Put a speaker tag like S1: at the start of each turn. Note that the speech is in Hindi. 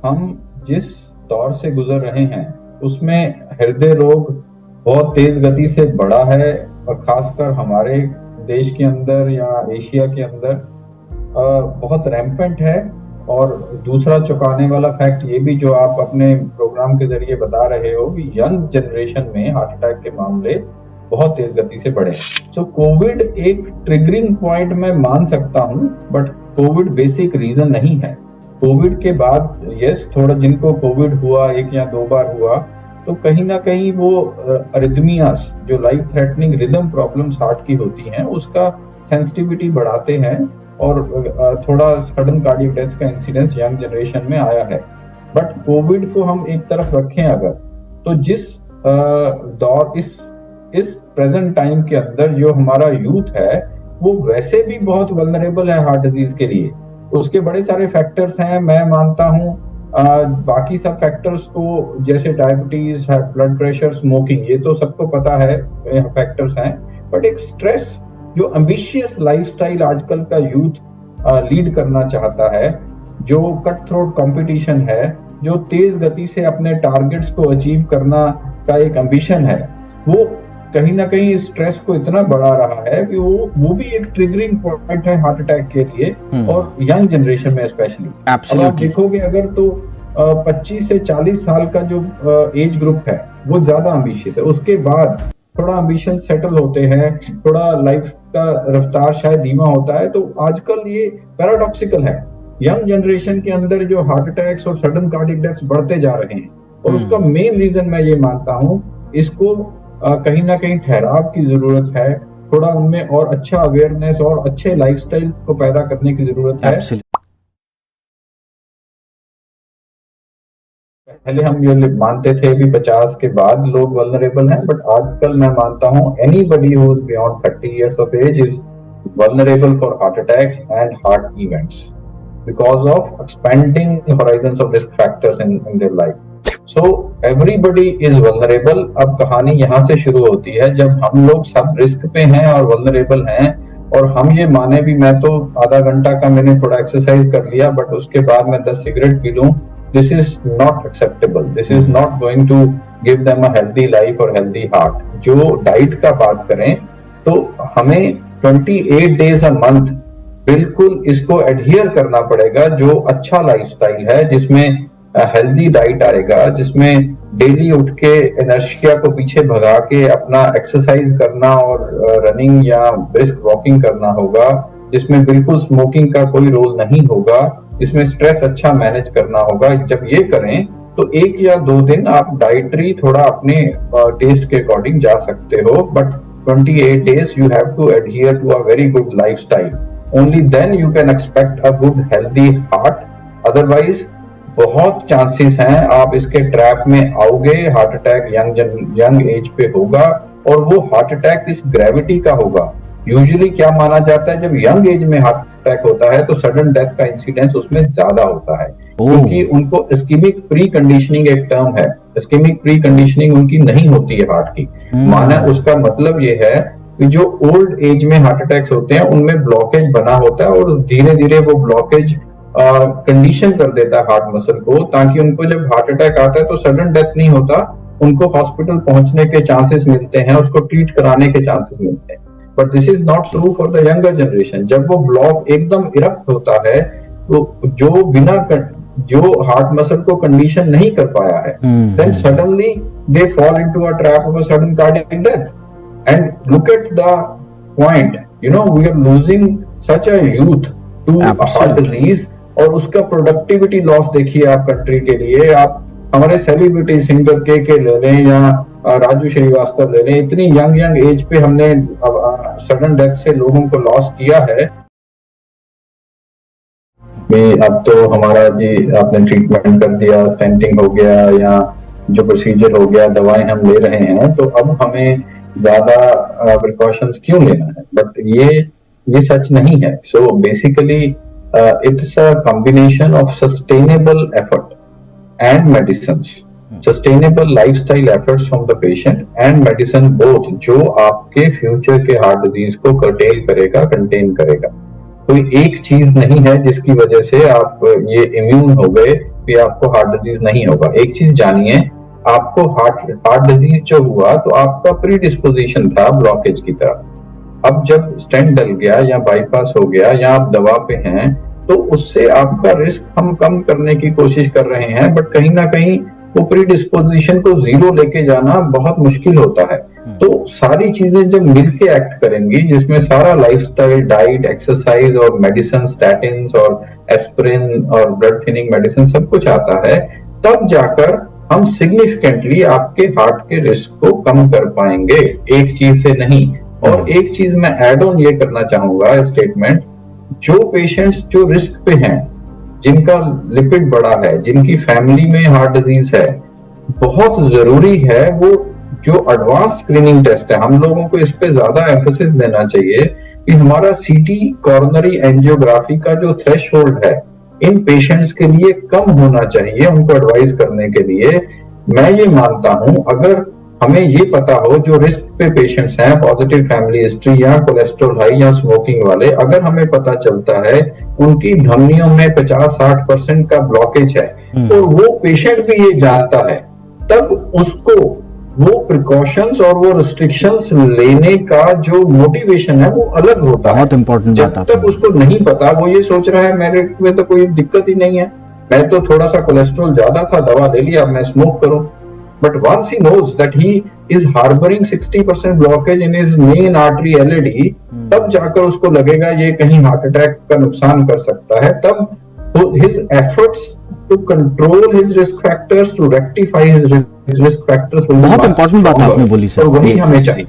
S1: हम जिस दौर से गुजर रहे हैं उसमें हृदय रोग बहुत तेज गति से बढ़ा है, और खासकर हमारे देश के अंदर या एशिया के अंदर बहुत रैम्पेंट है। और दूसरा चौंकाने वाला फैक्ट ये भी जो आप अपने प्रोग्राम के जरिए बता रहे हो कि यंग जनरेशन में हार्ट अटैक के मामले बहुत तेज गति से बढ़े। सो कोविड एक ट्रिगरिंग पॉइंट मैं मान सकता हूँ, बट कोविड बेसिक रीजन नहीं है। कोविड के बाद यस, थोड़ा जिनको कोविड हुआ, 1 या 2 बार हुआ, तो कहीं ना कहीं वो अरिथमियास, जो life threatening rhythm problems heart की होती हैं, उसका सेंसिटिविटी बढ़ाते हैं, और थोड़ा सडन कार्डियक डेथ का इंसिडेंस यंग जनरेशन में आया है। बट कोविड को हम एक तरफ रखें अगर, तो जिस दौर इस प्रेजेंट टाइम के अंदर जो हमारा यूथ है वो वैसे भी बहुत वल्नरेबल है हार्ट डिजीज के लिए। उसके बड़े सारे फैक्टर्स हैं, मैं मानता हूँ। बाकी सब फैक्टर्स को, जैसे डायबिटीज, ब्लड प्रेशर, स्मोकिंग, ये तो सबको पता है फैक्टर्स हैं। बट एक स्ट्रेस, जो एम्बिशियस लाइफस्टाइल आजकल का यूथ लीड करना चाहता है, जो कट थ्रोट कंपटीशन है, जो तेज गति से अपने टारगेट्स को अचीव करना का एक एम्बिशन है, वो कहीं ना कहीं स्ट्रेस को इतना बढ़ा रहा है कि वो भी एक ट्रिगरिंग पॉइंट है हार्ट अटैक के लिए, और यंग जनरेशन में स्पेशली। अब आप देखोगे अगर, तो 25 से 40 साल का जो एज ग्रुप है वो ज्यादा एम्बिशियस है। उसके बाद थोड़ा एम्बिशन सेटल होते हैं, थोड़ा लाइफ का रफ्तार शायद धीमा होता है। तो आजकल ये पैराडॉक्सिकल है, यंग जनरेशन के अंदर जो हार्ट अटैक्स और सडन कार्डियक डेथ्स बढ़ते जा रहे हैं, और उसका मेन रीजन मैं ये मानता हूँ, इसको कहीं ना कहीं ठहराव की जरूरत है, थोड़ा उनमें और अच्छा अवेयरनेस और अच्छे लाइफस्टाइल को पैदा करने की जरूरत है। पहले हम ये मानते थे कि 50 के बाद लोग वल्नरेबल हैं, बट आजकल मैं मानता हूँ anybody who is beyond 30 years of age is vulnerable for heart attacks and heart events because of expanding horizons of risk factors in their life. So everybody is vulnerable. अब कहानी यहाँ से शुरू होती है, जब हम लोग सब रिस्क पे हैं और वल्नरेबल हैं, और हम ये माने भी, मैं तो आधा घंटा का मैंने थोड़ा एक्सरसाइज कर लिया, बट उसके बाद मैं 10 सिगरेट पी लूं, this is not acceptable. This is not going to give them a healthy life और हेल्दी हार्ट। जो डाइट का बात करें, तो हमें 28 days a month बिल्कुल इसको एडहियर करना पड़ेगा, जो अच्छा लाइफस्टाइल है, जिसमें हेल्दी डाइट आएगा, जिसमें डेली उठ के इनर्शिया को पीछे भगा के अपना एक्सरसाइज करना और रनिंग या ब्रिस्क वॉकिंग करना होगा, जिसमें बिल्कुल स्मोकिंग का कोई रोल नहीं होगा, जिसमें स्ट्रेस अच्छा मैनेज करना होगा। जब ये करें तो 1 या 2 दिन आप डाइटरी थोड़ा अपने टेस्ट के अकॉर्डिंग जा सकते हो, but 28 days you have to adhere to a very good lifestyle. Only then you can expect a good healthy heart. Otherwise बहुत चांसेस हैं आप इसके ट्रैप में आओगे, हार्ट अटैक यंग एज पे होगा, और वो हार्ट अटैक इस ग्रेविटी का होगा। यूजुअली क्या माना जाता है, जब यंग एज में हार्ट अटैक होता है तो सडन डेथ का इंसिडेंस उसमें ज्यादा होता है, क्योंकि उनको इस्कीमिक प्री कंडीशनिंग एक टर्म है, इस्कीमिक प्री कंडीशनिंग उनकी नहीं होती है हार्ट की। माना उसका मतलब ये है कि जो ओल्ड एज में हार्ट अटैक्स होते हैं उनमें ब्लॉकेज बना होता है, और धीरे धीरे वो ब्लॉकेज कंडीशन कर देता है हार्ट मसल को, ताकि उनको जब हार्ट अटैक आता है तो सडन डेथ नहीं होता, उनको हॉस्पिटल पहुंचने के चांसेस मिलते हैं, उसको ट्रीट कराने के चांसेस मिलते हैं। But this is not true for the younger generation. जब वो ब्लॉक एकदम इरप्ट होता है, तो जो हार्ट मसल को कंडीशन नहीं कर पाया है, then suddenly they fall into a trap of a sudden cardiac death. And look at the point, we are losing such a youth to heart disease, और उसका प्रोडक्टिविटी लॉस देखिए आप कंट्री के लिए। आप हमारे सेलिब्रिटी सिंगर के ले लें या राजू श्रीवास्तव ले लें, इतनी यंग एज पे हमने सडन डेथ से लोगों को लॉस किया है। अब तो हमारा जी आपने ट्रीटमेंट कर दिया, स्टेंटिंग हो गया या जो प्रोसीजर हो गया, दवाएं हम ले रहे हैं, तो अब हमें ज्यादा प्रिकॉशंस क्यों लेना है? बट ये सच नहीं है। So basically it's a combination of sustainable effort and medicines, sustainable lifestyle efforts from the patient and medicine both, जो आपके फ्यूचर के हार्ट डिजीज को कर्टेल करेगा, कंटेन करेगा। कोई एक चीज नहीं है जिसकी वजह से आप ये इम्यून हो गए कि आपको हार्ट डिजीज नहीं होगा। एक चीज जानिए, आपको हार्ट डिजीज जो हुआ तो आपका प्री डिस्पोजिशन था ब्लॉकेज की तरफ। अब जब स्टेंट डल गया या बाईपास हो गया या आप दवा पे हैं, तो उससे आपका रिस्क हम कम करने की कोशिश कर रहे हैं, बट कहीं ना कहीं वो प्री डिस्पोजिशन को जीरो लेके जाना बहुत मुश्किल होता है। तो सारी चीजें जब मिलके एक्ट करेंगी, जिसमें सारा लाइफस्टाइल, डाइट, एक्सरसाइज और मेडिसिन, स्टैटिन्स और एस्पिरिन और ब्लड थिनिंग मेडिसिन सब कुछ आता है, तब जाकर हम सिग्निफिकेंटली आपके हार्ट के रिस्क को कम कर पाएंगे, एक चीज से नहीं। और एक चीज मैं एड ऑन ये करना चाहूंगा स्टेटमेंट, जो पेशेंट्स जो रिस्क पे हैं, जिनका लिपिड बड़ा है, जिनकी फैमिली में हार्ट डिजीज है, बहुत जरूरी है वो जो एडवांस स्क्रीनिंग टेस्ट है, हम लोगों को इस पे ज्यादा एम्फेसिस देना चाहिए कि हमारा सीटी कॉर्नरी एंजियोग्राफी का जो थ्रेशहोल्ड है इन पेशेंट्स के लिए कम होना चाहिए, उनको एडवाइस करने के लिए। मैं ये मानता हूं, अगर हमें ये पता हो जो रिस्क पे पेशेंट्स हैं, पॉजिटिव फैमिली हिस्ट्री या कोलेस्ट्रॉल हाई या स्मोकिंग वाले, अगर हमें पता चलता है उनकी धमनियों में 50-60% का ब्लॉकेज है और वो पेशेंट भी ये जानता है, तब उसको वो प्रिकॉशंस और वो रिस्ट्रिक्शंस लेने का जो मोटिवेशन है वो अलग होता है।
S2: बहुत इंपॉर्टेंट बात
S1: जब तक उसको नहीं पता, वो ये सोच रहा है मेरे में तो कोई दिक्कत ही नहीं है, मैं तो थोड़ा सा कोलेस्ट्रॉल ज्यादा था, दवा ले लिया, मैं स्मोक करूं। But once he knows that he is harboring 60% blockage in his main artery LAD, तब जाकर उसको लगेगा ये कहीं हार्ट अटैक का नुकसान कर सकता है। तब his efforts to control his risk factors, to rectify his risk factors,
S2: बहुत इंपॉर्टेंट बात आपने बोली सर,
S1: और वही हमें चाहिए।